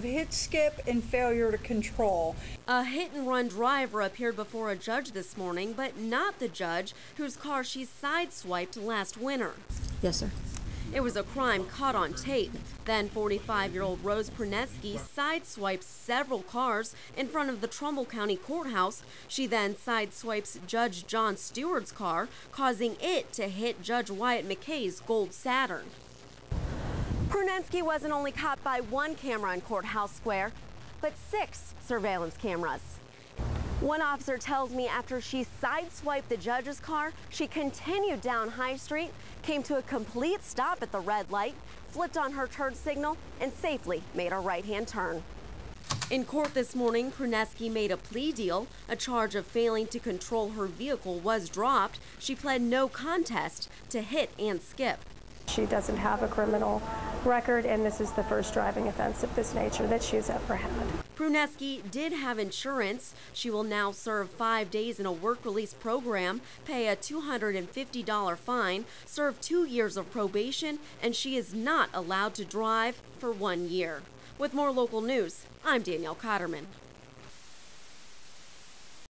Hit, skip, and failure to control. A hit-and-run driver appeared before a judge this morning, but not the judge whose car she sideswiped last winter. Yes, sir. It was a crime caught on tape. Then 45-year-old Rose Pruneski sideswipes several cars in front of the Trumbull County Courthouse. She then sideswipes Judge John Stewart's car, causing it to hit Judge Wyatt McKay's gold Saturn. Pruneski wasn't only caught by one camera in Courthouse Square, but 6 surveillance cameras. One officer tells me after she sideswiped the judge's car, she continued down High Street, came to a complete stop at the red light, flipped on her turn signal, and safely made a right-hand turn. In court this morning, Pruneski made a plea deal. A charge of failing to control her vehicle was dropped. She pled no contest to hit and skip. She doesn't have a criminal record, and this is the first driving offense of this nature that she's ever had. Pruneski did have insurance. She will now serve 5 days in a work release program, pay a $250 fine, serve 2 years of probation, and she is not allowed to drive for 1 year. With more local news, I'm Danielle Cotterman.